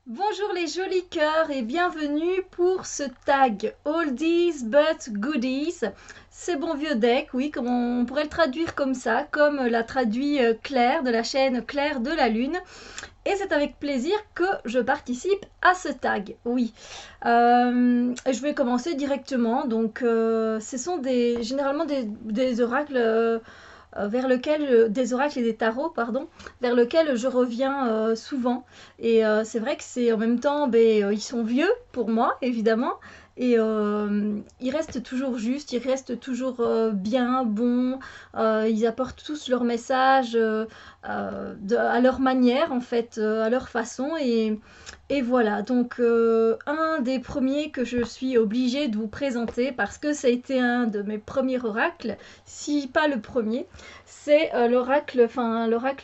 Bonjour les jolis cœurs et bienvenue pour ce tag Oldies but Goodies. C'est bon vieux deck, oui, comme on pourrait le traduire comme ça, comme l'a traduit Claire de la chaîne Claire de la Lune. Et c'est avec plaisir que je participe à ce tag, oui. Je vais commencer directement. Donc, ce sont généralement des oracles vers lequel des oracles et des tarots, pardon, vers lequel je reviens souvent. Et c'est vrai que c'est en même temps, ils sont vieux pour moi, évidemment. Et ils restent toujours justes, ils restent toujours bien, bons. Ils apportent tous leur message à leur manière, en fait, à leur façon. Et voilà, donc un des premiers que je suis obligée de vous présenter parce que ça a été un de mes premiers oracles, si pas le premier, c'est l'oracle,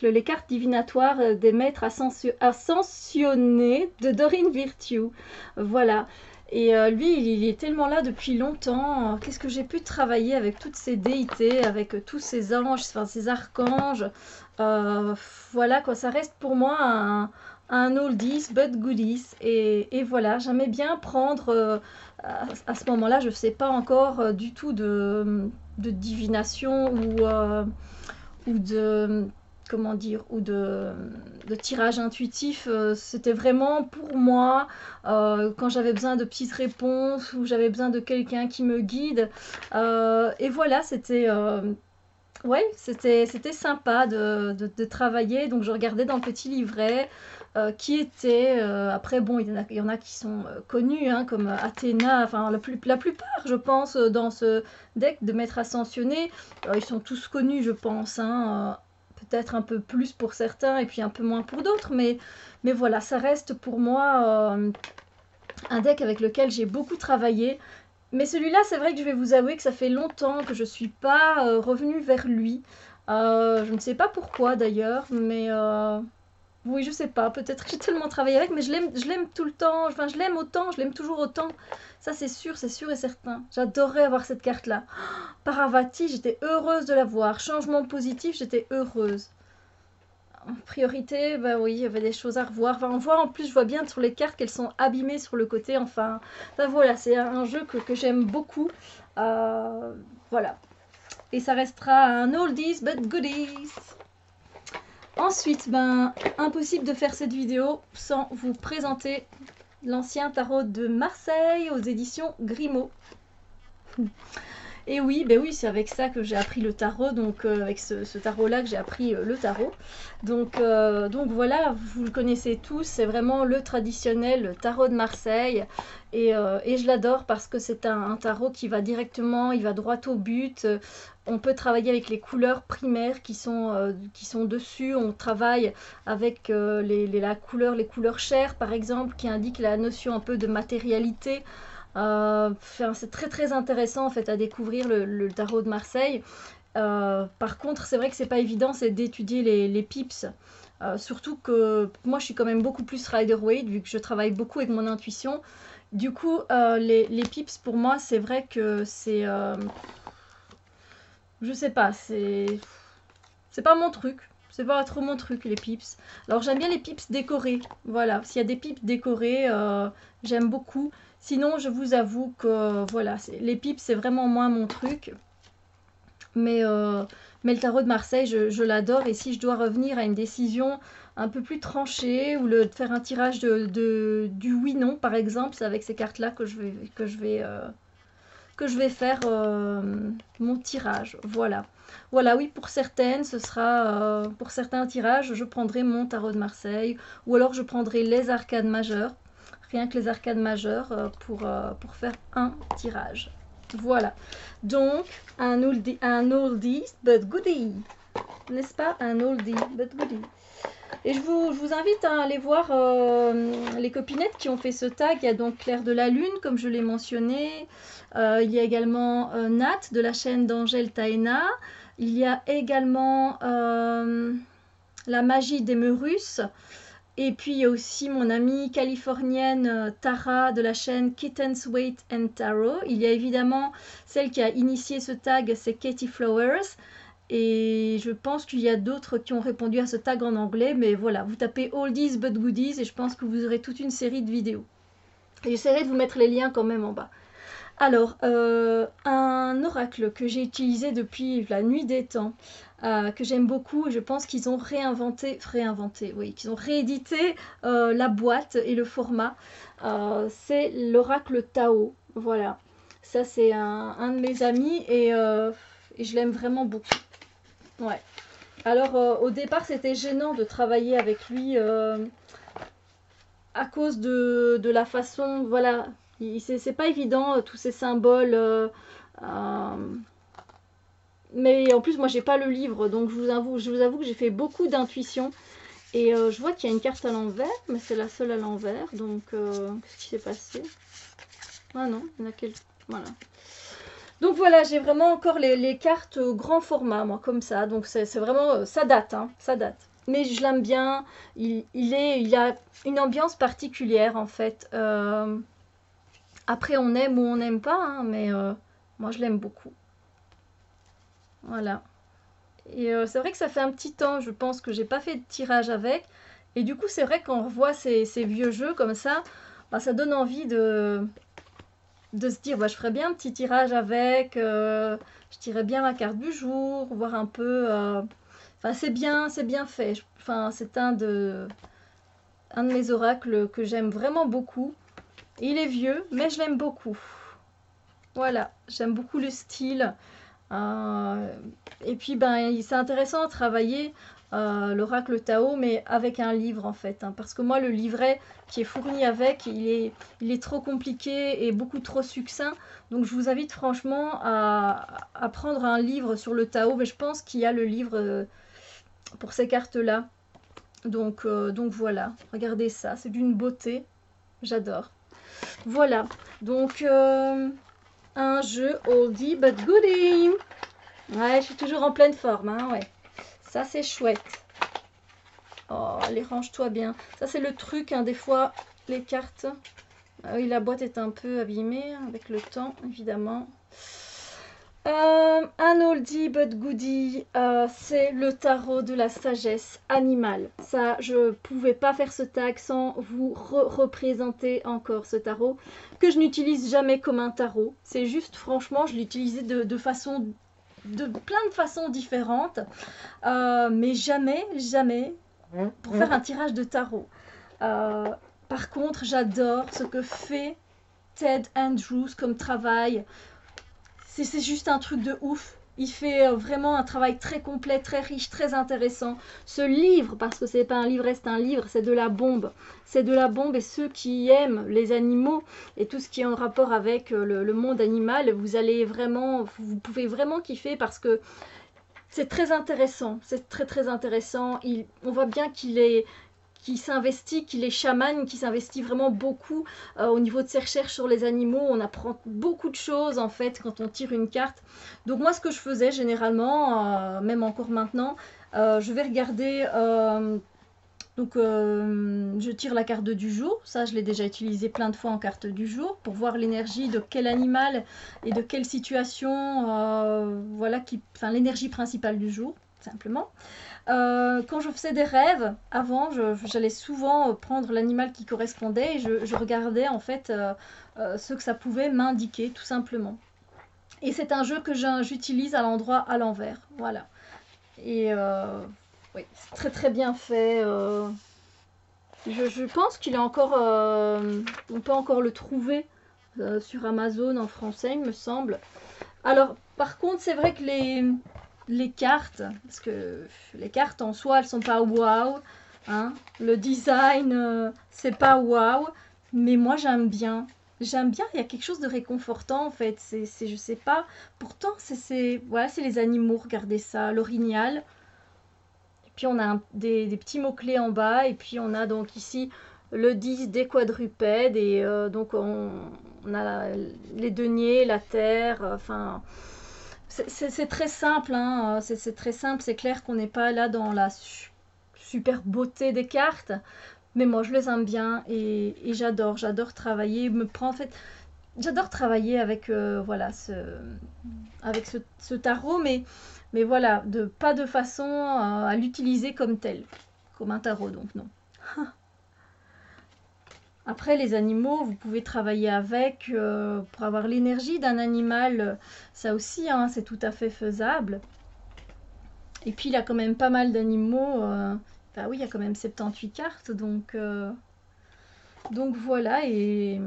les cartes divinatoires des maîtres ascensionnés de Dorine Virtue. Voilà. Et lui, il est tellement là depuis longtemps. Qu'est-ce que j'ai pu travailler avec toutes ces déités, avec tous ces anges, enfin ces archanges. Euh, voilà quoi, ça reste pour moi un oldies but goodies. Et voilà, j'aimais bien prendre à ce moment-là, je ne sais pas encore du tout de divination ou de comment dire ou de tirage intuitif. C'était vraiment pour moi quand j'avais besoin de petites réponses ou j'avais besoin de quelqu'un qui me guide. Et voilà, ouais, c'était sympa de travailler. Donc je regardais dans le petit livret qui était. Après, bon, il y en a qui sont connus, hein, comme Athéna, enfin la plupart, je pense, dans ce deck de maîtres ascensionnés. Ils sont tous connus, je pense, hein, peut-être un peu plus pour certains et puis un peu moins pour d'autres. Mais voilà, ça reste pour moi un deck avec lequel j'ai beaucoup travaillé. Mais celui-là, c'est vrai que je vais vous avouer que ça fait longtemps que je suis pas revenue vers lui. Je ne sais pas pourquoi d'ailleurs, mais oui, je sais pas. Peut-être que j'ai tellement travaillé avec, mais je l'aime tout le temps. Enfin, je l'aime autant, je l'aime toujours autant. Ça, c'est sûr et certain. J'adorerais avoir cette carte-là. Paravati, j'étais heureuse de la voir. Changement positif, j'étais heureuse. En priorité, bah oui, il y avait des choses à revoir. Enfin, on voit en plus, je vois bien sur les cartes qu'elles sont abîmées sur le côté. Enfin voilà, c'est un jeu que j'aime beaucoup. Euh, voilà. Et ça restera un oldies but goodies. Ensuite, impossible de faire cette vidéo sans vous présenter l'ancien tarot de Marseille aux éditions Grimaud. Et oui, ben oui, c'est avec ça que j'ai appris le tarot, donc avec ce tarot-là que j'ai appris le tarot. Donc voilà, vous le connaissez tous, c'est vraiment le traditionnel tarot de Marseille. Et je l'adore parce que c'est un tarot qui va directement, il va droit au but. On peut travailler avec les couleurs primaires qui sont dessus. On travaille avec les couleurs chères, par exemple, qui indiquent la notion un peu de matérialité. C'est très très intéressant en fait à découvrir le tarot de Marseille. Par contre, c'est vrai que c'est pas évident, c'est d'étudier les pips. Surtout que moi je suis quand même beaucoup plus Rider-Waite vu que je travaille beaucoup avec mon intuition. Du coup, les pips pour moi, c'est vrai que je sais pas, c'est pas mon truc. C'est pas trop mon truc, les pips. Alors j'aime bien les pips décorés. Voilà, s'il y a des pips décorés, j'aime beaucoup. Sinon, je vous avoue que voilà, les pips, c'est vraiment moins mon truc. Mais, euh, mais le tarot de Marseille, je l'adore. Et si je dois revenir à une décision un peu plus tranchée ou de faire un tirage du oui-non, par exemple, c'est avec ces cartes-là que je vais faire mon tirage. Voilà. Voilà, oui, pour certaines, ce sera pour certains tirages, je prendrai mon tarot de Marseille ou alors je prendrai les arcades majeures, rien que les arcades majeures pour faire un tirage. Voilà. Donc, un oldie but goodie. N'est-ce pas? Un oldie but goodie. Et je vous invite à aller voir les copinettes qui ont fait ce tag. Il y a donc Claire de la Lune, comme je l'ai mentionné. Il y a également Nat de la chaîne d'Angèle Taena. Il y a également La magie des Meurus. Et puis il y a aussi mon amie californienne Tara de la chaîne Kittens Wait and Tarot. Il y a évidemment celle qui a initié ce tag, c'est Katie Flowers. Et je pense qu'il y a d'autres qui ont répondu à ce tag en anglais, mais voilà, vous tapez Oldies but Goodies et je pense que vous aurez toute une série de vidéos. Et j'essaierai de vous mettre les liens quand même en bas. Alors, un oracle que j'ai utilisé depuis la nuit des temps, que j'aime beaucoup, et je pense qu'ils ont oui, qu'ils ont réédité la boîte et le format, c'est l'oracle Tao. Voilà, ça c'est un de mes amis et je l'aime vraiment beaucoup. Ouais. Alors, au départ, c'était gênant de travailler avec lui à cause de la façon, voilà, c'est pas évident, tous ces symboles. Mais en plus, moi, j'ai pas le livre, donc je vous avoue que j'ai fait beaucoup d'intuition. Et je vois qu'il y a une carte à l'envers, mais c'est la seule à l'envers, donc qu'est-ce qui s'est passé? Ah non, il y en a quelques. Voilà. Donc voilà, j'ai vraiment encore les cartes grand format, moi, comme ça. Donc c'est vraiment, ça date, hein, ça date. Mais je l'aime bien, il a une ambiance particulière, en fait. Après, on aime ou on n'aime pas, hein, mais moi, je l'aime beaucoup. Voilà. Et c'est vrai que ça fait un petit temps, je pense, que j'ai pas fait de tirage avec. Et du coup, c'est vrai qu'on revoit ces vieux jeux comme ça, bah, ça donne envie de se dire, bah, je ferais bien un petit tirage avec, je tirerais bien ma carte du jour, voir un peu. Enfin, c'est bien fait. Enfin, c'est un de mes oracles que j'aime vraiment beaucoup. Il est vieux, mais je l'aime beaucoup. Voilà, j'aime beaucoup le style. Et puis, ben, c'est intéressant à travailler l'oracle Tao, mais avec un livre en fait. Hein, parce que moi, le livret qui est fourni avec, il est trop compliqué et beaucoup trop succinct. Donc, je vous invite franchement à prendre un livre sur le Tao. Mais je pense qu'il y a le livre pour ces cartes-là. Donc voilà, regardez ça, c'est d'une beauté. J'adore. Voilà, donc un jeu oldie but goodie. Ouais, je suis toujours en pleine forme, hein, ouais. Ça, c'est chouette. Oh, allez, range-toi bien. Ça, c'est le truc, hein, des fois, les cartes. Ah oui, la boîte est un peu abîmée avec le temps, évidemment. Un oldie but goodie, c'est le tarot de la sagesse animale. Ça, je pouvais pas faire ce tag sans vous représenter encore ce tarot, que je n'utilise jamais comme un tarot. C'est juste, franchement, je l'utilisais de plein de façons différentes, mais jamais pour faire un tirage de tarot. Par contre, j'adore ce que fait Ted Andrews comme travail. C'est juste un truc de ouf. Il fait vraiment un travail très complet, très riche, très intéressant. Ce livre, parce que c'est pas un livret, c'est un livre, c'est de la bombe. C'est de la bombe et ceux qui aiment les animaux et tout ce qui est en rapport avec le monde animal, vous pouvez vraiment kiffer parce que c'est très intéressant. C'est très très intéressant. On voit bien qu'il s'investit, qu'il est chaman, qu'il s'investit vraiment beaucoup au niveau de ses recherches sur les animaux. On apprend beaucoup de choses en fait quand on tire une carte. Donc moi ce que je faisais généralement, même encore maintenant, je vais regarder, je tire la carte du jour. Ça je l'ai déjà utilisé plein de fois en carte du jour pour voir l'énergie de quel animal et de quelle situation, voilà, l'énergie principale du jour, simplement. Quand je faisais des rêves, avant, j'allais souvent prendre l'animal qui correspondait et je regardais en fait ce que ça pouvait m'indiquer, tout simplement. Et c'est un jeu que j'utilise à l'endroit à l'envers, voilà. Et oui, c'est très très bien fait. Je pense qu'il est encore, on peut encore le trouver sur Amazon en français, il me semble. Alors, par contre, c'est vrai que les cartes, parce que les cartes en soi, elles sont pas waouh, hein. Le design, c'est pas waouh, mais moi j'aime bien. J'aime bien, il y a quelque chose de réconfortant en fait. Je sais pas. Pourtant, voilà, c'est les animaux, regardez ça, l'orignal. Et puis on a des petits mots-clés en bas, et puis on a donc ici le 10 des quadrupèdes, et donc on a les deniers, la terre, enfin. C'est très simple, hein. C'est très simple. C'est clair qu'on n'est pas là dans la super beauté des cartes, mais moi je les aime bien et j'adore travailler. Me prend en fait. J'adore travailler avec, voilà, avec ce tarot, mais voilà, pas de façon à l'utiliser comme tel, comme un tarot, donc non. Après, les animaux, vous pouvez travailler avec pour avoir l'énergie d'un animal, ça aussi, hein, c'est tout à fait faisable. Et puis, il y a quand même pas mal d'animaux. Bah oui, il y a quand même 78 cartes, donc voilà, et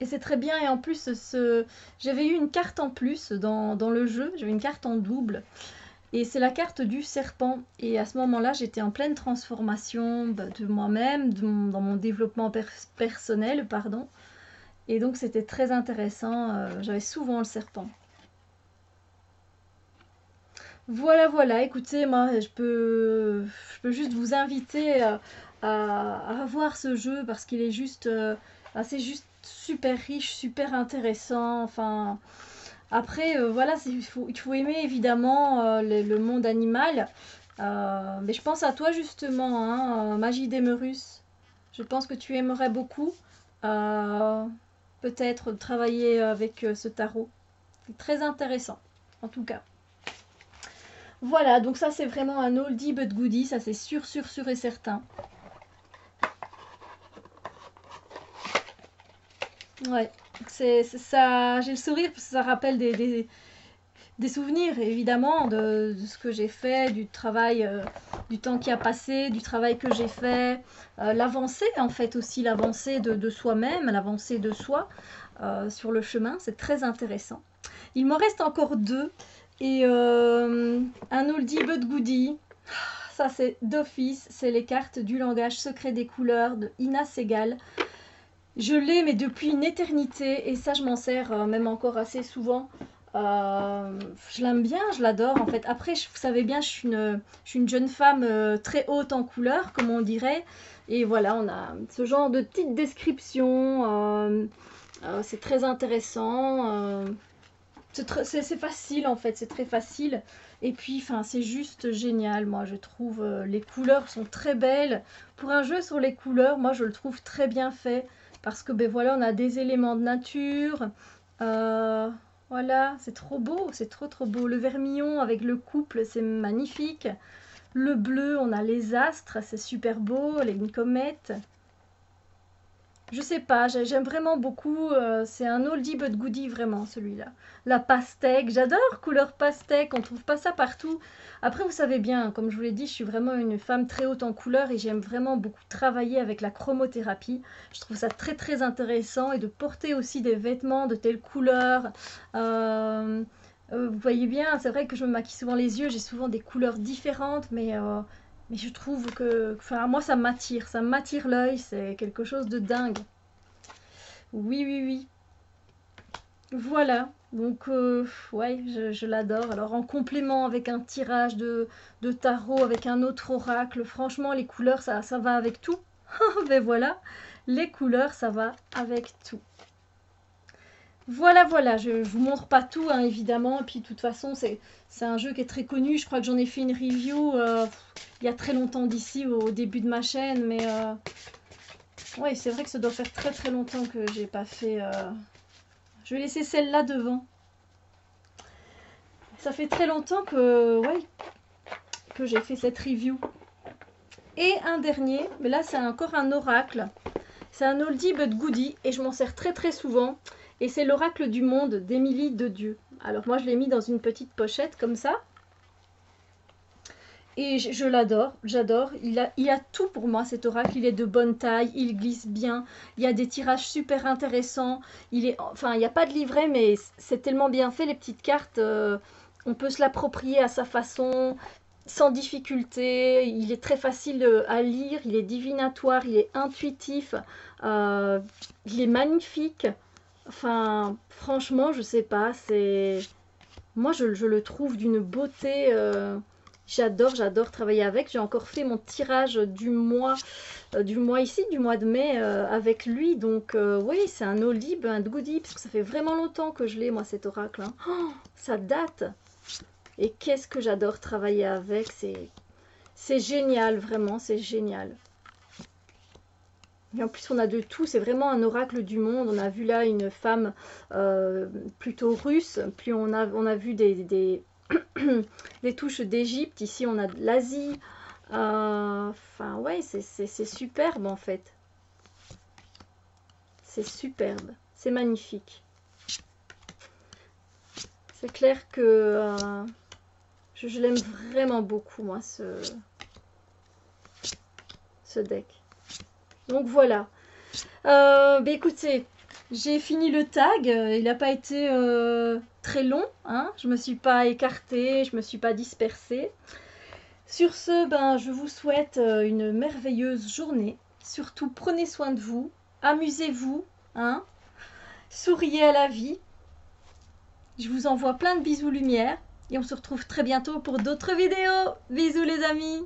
c'est très bien. Et en plus, j'avais eu une carte en plus dans le jeu, j'avais une carte en double. Et c'est la carte du serpent. Et à ce moment-là, j'étais en pleine transformation de moi-même, dans mon développement personnel, pardon. Et donc, c'était très intéressant. J'avais souvent le serpent. Voilà, voilà. Écoutez, moi, je peux juste vous inviter à voir ce jeu parce qu'il est juste, c'est juste super riche, super intéressant. Enfin, après, voilà, il faut aimer évidemment le monde animal. Mais je pense à toi justement, hein, Magie d'Emerus. Je pense que tu aimerais beaucoup euh, peut-être travailler avec ce tarot. C'est très intéressant, en tout cas. Voilà, donc ça c'est vraiment un oldie but goodie, ça c'est sûr, sûr, sûr et certain. Ouais, c'est ça, j'ai le sourire parce que ça rappelle des souvenirs évidemment de ce que j'ai fait, du travail, du temps qui a passé, du travail que j'ai fait, l'avancée en fait aussi, l'avancée de soi-même, l'avancée de soi sur le chemin, c'est très intéressant. Il m'en reste encore deux et un oldie but goodie. Ça c'est d'office, c'est les cartes du langage secret des couleurs de Ina Segal. Je l'ai mais depuis une éternité et ça je m'en sers même encore assez souvent. Je l'aime bien, je l'adore en fait. Après, vous savez bien, je suis une jeune femme très haute en couleurs, comme on dirait. Et voilà, on a ce genre de petite description. C'est très intéressant. C'est facile en fait, c'est très facile. Et puis, enfin, c'est juste génial. Moi, je trouve les couleurs sont très belles. Pour un jeu sur les couleurs, moi, je le trouve très bien fait parce que ben voilà, on a des éléments de nature. Euh, voilà, c'est trop beau, c'est trop trop beau. Le vermillon avec le couple, c'est magnifique. Le bleu, on a les astres, c'est super beau, les comètes. Je sais pas, j'aime vraiment beaucoup. C'est un oldie but goodie vraiment celui-là. La pastèque, j'adore couleur pastèque. On trouve pas ça partout. Après, vous savez bien, comme je vous l'ai dit, je suis vraiment une femme très haute en couleurs et j'aime vraiment beaucoup travailler avec la chromothérapie. Je trouve ça très très intéressant et de porter aussi des vêtements de telle couleur. Euh, vous voyez bien, c'est vrai que je me maquille souvent les yeux, j'ai souvent des couleurs différentes, mais je trouve que, enfin, moi, ça m'attire l'œil, c'est quelque chose de dingue. Oui, oui, oui. Voilà. Donc, ouais, je l'adore. Alors, en complément avec un tirage de tarot, avec un autre oracle, franchement, les couleurs, ça va avec tout. Mais voilà, les couleurs, ça va avec tout. Voilà, voilà, je ne vous montre pas tout, hein, évidemment. Et puis, de toute façon, c'est un jeu qui est très connu. Je crois que j'en ai fait une review il y a très longtemps d'ici, au début de ma chaîne. Mais ouais, c'est vrai que ça doit faire très très longtemps que j'ai pas fait. Je vais laisser celle-là devant. Ça fait très longtemps ouais, que j'ai fait cette review. Et un dernier, mais là c'est encore un oracle. C'est un oldie but goodie et je m'en sers très très souvent. Et c'est l'oracle du monde d'Émilie de Dieu. Alors moi je l'ai mis dans une petite pochette comme ça. Et je l'adore, j'adore. Il a tout pour moi cet oracle. Il est de bonne taille, il glisse bien. Il y a des tirages super intéressants. Enfin, il n'y a pas de livret, mais c'est tellement bien fait les petites cartes. On peut se l'approprier à sa façon, sans difficulté. Il est très facile à lire. Il est divinatoire, il est intuitif. euh, il est magnifique. Enfin, franchement, je sais pas. Moi, je le trouve d'une beauté. J'adore, j'adore travailler avec. J'ai encore fait mon tirage du mois ici, du mois de mai avec lui. Donc oui, c'est un oldie, un goodie, parce que ça fait vraiment longtemps que je l'ai, moi, cet oracle, hein. Oh, ça date. Et qu'est-ce que j'adore travailler avec. C'est génial, vraiment, c'est génial. Et en plus, on a de tout. C'est vraiment un oracle du monde. On a vu là une femme plutôt russe. Puis on a vu des touches d'Égypte. Ici, on a de l'Asie. Enfin, ouais, c'est superbe en fait. C'est superbe. C'est magnifique. C'est clair que je l'aime vraiment beaucoup, moi, ce deck. Donc voilà. Bah écoutez, j'ai fini le tag. Il n'a pas été très long. Hein, je me suis pas écartée, je me suis pas dispersée. Sur ce, ben, je vous souhaite une merveilleuse journée. Surtout, prenez soin de vous. Amusez-vous. Hein, souriez à la vie. Je vous envoie plein de bisous lumière. Et on se retrouve très bientôt pour d'autres vidéos. Bisous les amis.